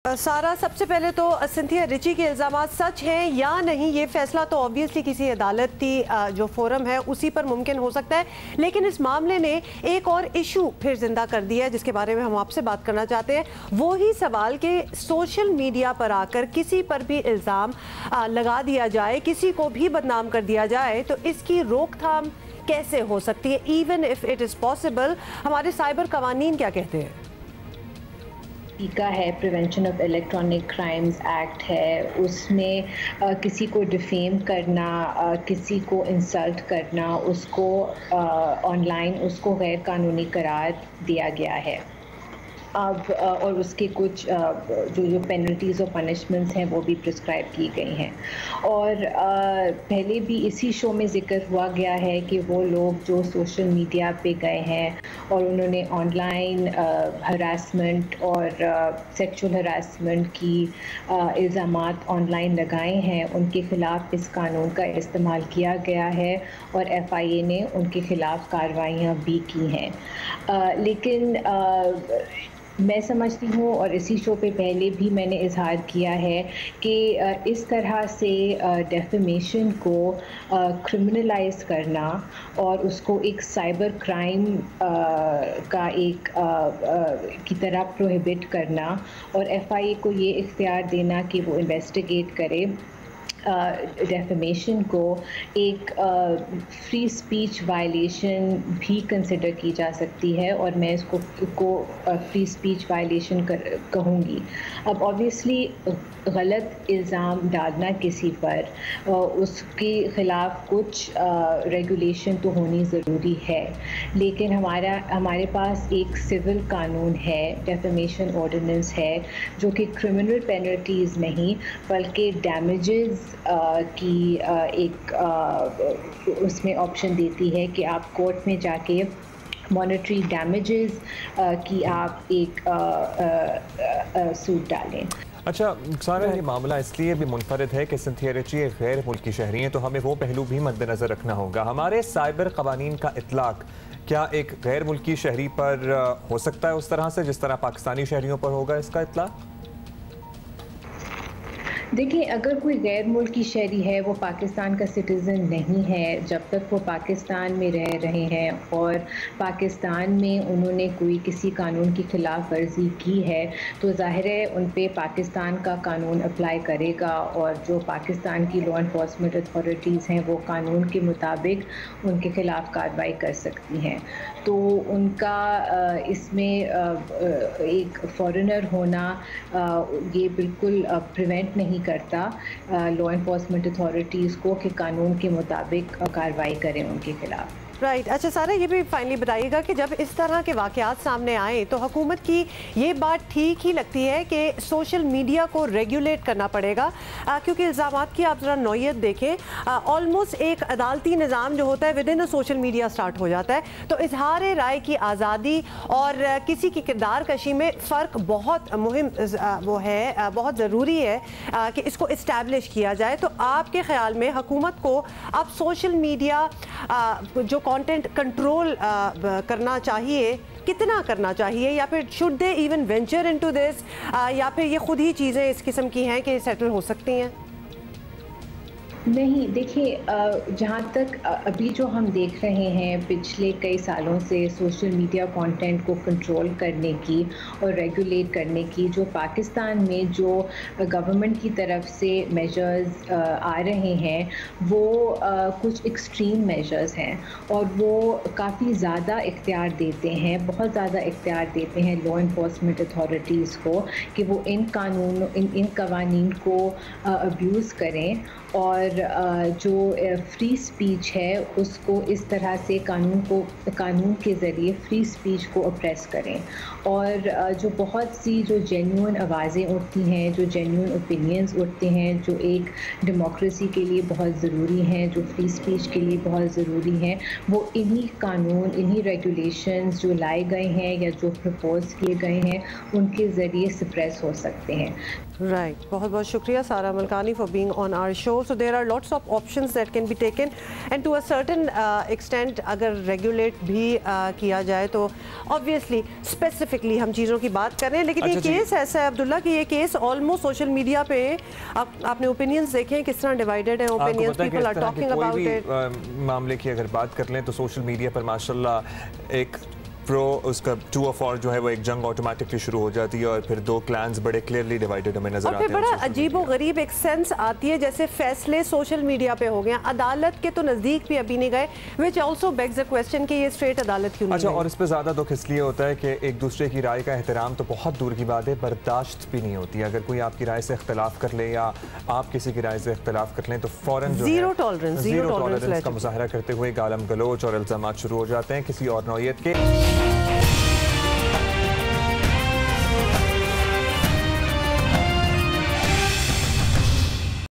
सारा, सबसे पहले तो सिंथिया रिची के इल्ज़ामात सच हैं या नहीं, ये फैसला तो ऑब्वियसली किसी अदालती जो फोरम है उसी पर मुमकिन हो सकता है, लेकिन इस मामले ने एक और इशू फिर जिंदा कर दिया है जिसके बारे में हम आपसे बात करना चाहते हैं। वो ही सवाल कि सोशल मीडिया पर आकर किसी पर भी इल्ज़ाम लगा दिया जाए, किसी को भी बदनाम कर दिया जाए, तो इसकी रोकथाम कैसे हो सकती है, even if it is possible. हमारे साइबर कवानीन क्या कहते हैं? का है prevention of electronic crimes act है, उसमें किसी को डिफेम करना, किसी को इंसल्ट करना, उसको ऑनलाइन उसको गैर कानूनी करार दिया गया है। अब और उसके कुछ जो पेनल्टीज़ और पनिशमेंट्स हैं वो भी प्रिस्क्राइब की गई हैं। और पहले भी इसी शो में ज़िक्र हुआ गया है कि वो लोग जो सोशल मीडिया पे गए हैं और उन्होंने ऑनलाइन हरासमेंट और सेक्सुअल हरासमेंट की इल्ज़ामात ऑनलाइन लगाए हैं, उनके ख़िलाफ़ इस कानून का इस्तेमाल किया गया है और FIA ने उनके ख़िलाफ़ कार्रवाइयाँ भी की हैं। लेकिन मैं समझती हूँ, और इसी शो पे पहले भी मैंने इजहार किया है कि इस तरह से डेफेमेशन को क्रिमिनलाइज करना और उसको एक साइबर क्राइम का एक की तरह प्रोहिबिट करना और FIA को ये इख्तियार देना कि वो इन्वेस्टिगेट करे डेफेमेशन को एक फ्री स्पीच वायलेशन भी कंसिडर की जा सकती है, और मैं इसको फ्री स्पीच वायलेशन कहूँगी। अब ऑब्वियसली गलत इल्ज़ाम डालना किसी पर उसके ख़िलाफ़ कुछ रेगुलेशन तो होनी ज़रूरी है, लेकिन हमारे पास एक सिविल कानून है, डेफेमेशन ऑर्डिनेंस है, जो कि क्रिमिनल पेनल्टीज़ नहीं बल्कि डैमेजेस की एक उसमें ऑप्शन देती है कि आप कोर्ट में जाके मॉनेटरी डैमेजेस की आप एक सूट डालें। अच्छा सारा, ये मामला इसलिए भी मुनफरिद है कि सिंथिया रिची एक गैर मुल्की शहरी हैं, तो हमें वो पहलू भी मद्देनज़र रखना होगा। हमारे साइबर कवानीन का इतलाक क्या एक गैर मुल्की शहरी पर हो सकता है उस तरह से जिस तरह पाकिस्तानी शहरियों पर होगा इसका इतलाक? देखिए, अगर कोई गैर मुल्की शहरी है, वो पाकिस्तान का सिटीज़न नहीं है, जब तक वो पाकिस्तान में रह रहे हैं और पाकिस्तान में उन्होंने कोई किसी कानून की ख़िलाफ़ वर्जी की है, तो ज़ाहिर है उन पे पाकिस्तान का कानून अप्लाई करेगा और जो पाकिस्तान की लॉ एनफोर्समेंट अथॉरिटीज़ हैं वो कानून के मुताबिक उनके ख़िलाफ़ कार्रवाई कर सकती हैं। तो उनका इसमें एक फ़ॉरेनर होना ये बिल्कुल प्रिवेंट नहीं करता लॉ एनफोर्समेंट अथॉरिटीज़ को कि कानून के मुताबिक कार्रवाई करें उनके खिलाफ। राइट। अच्छा सारा, ये भी फाइनली बताइएगा कि जब इस तरह के वाक़यात सामने आए तो हुकूमत की ये बात ठीक ही लगती है कि सोशल मीडिया को रेगुलेट करना पड़ेगा, क्योंकि इल्ज़ामात की आप ज़रा नौयत देखें, ऑलमोस्ट एक अदालती निज़ाम जो होता है with in social media start हो जाता है। तो इजहार राय की आज़ादी और किसी की किरदार कशी में फ़र्क बहुत मुहिम वो है, बहुत ज़रूरी है कि इसको इस्टेब्लिश किया जाए। तो आपके ख़्याल में हुकूमत को अब सोशल मीडिया जो कंटेंट कंट्रोल करना चाहिए, कितना करना चाहिए, या फिर should they even venture into this, या फिर ये खुद ही चीज़ें इस किस्म की हैं कि सेटल हो सकती हैं? नहीं, देखिए, जहाँ तक अभी जो हम देख रहे हैं पिछले कई सालों से सोशल मीडिया कंटेंट को कंट्रोल करने की और रेगुलेट करने की जो पाकिस्तान में जो गवर्नमेंट की तरफ से मेजर्स आ रहे हैं वो कुछ एक्सट्रीम मेजर्स हैं और वो काफ़ी ज़्यादा इख्तियार देते हैं, बहुत ज़्यादा इख्तियार देते हैं लॉ एनफोर्समेंट अथॉरिटीज़ को कि वो इन कवानीन को अब्यूज़ करें और जो फ्री स्पीच है उसको इस तरह से कानून के ज़रिए फ्री स्पीच को अप्रेस करें। और जो बहुत सी जो जेन्युइन आवाज़ें उठती हैं, जो जेन्युइन ओपिनियंस उठते हैं, जो एक डेमोक्रेसी के लिए बहुत ज़रूरी हैं, जो फ्री स्पीच के लिए बहुत ज़रूरी हैं, वो इन्हीं कानून, इन्हीं रेगुलेशंस जो लाए गए हैं या जो प्रपोज किए गए हैं उनके ज़रिए सप्रेस हो सकते हैं। राइट। बहुत बहुत शुक्रिया Sara Malkani for being on our show. So there are lots of options that can be taken and to a certain extent अगर रेगुलेट भी किया जाए तो ऑब्वियसली स्पेसिफिकली हम चीज़ों की बात कर रहे हैं। लेकिन ये केस ऐसा है अब्दुल्ला कि ये केस ऑलमोस्ट सोशल मीडिया पे आपने ओपिनियंस देखे किस तरह डिवाइडेड है opinions, people are talking about it. मामले की अगर बात कर लें तो सोशल मीडिया पर माशाल्लाह एक प्रो उसका टू ऑफ और जो है वो एक जंग ऑटोमेटिकली शुरू हो जाती है और फिर दो क्लैंस बड़े क्लियरली डिवाइडेड हमें नजर आते हैं। बड़ा अजीब व गरीब एक सेंस आती है जैसे फैसले सोशल मीडिया पे हो गए, अदालत के तो नजदीक भी अभी नहीं गए, which also bags the question कि ये स्ट्रेट अदालत क्यों नहीं। अच्छा, और इस पे ज्यादा दुख इसलिए होता है कि एक दूसरे की राय का एहतराम तो बहुत दूर की बात है, बर्दाश्त भी नहीं होती। अगर कोई आपकी राय से इख्तलाफ कर ले या आप किसी की राय से इख्तलाफ कर लें तो फौरन जीरो टॉलरेंस का मुजाहरा करते हुए गालम गलोच और इल्जामात शुरू हो जाते हैं किसी और नौयत के।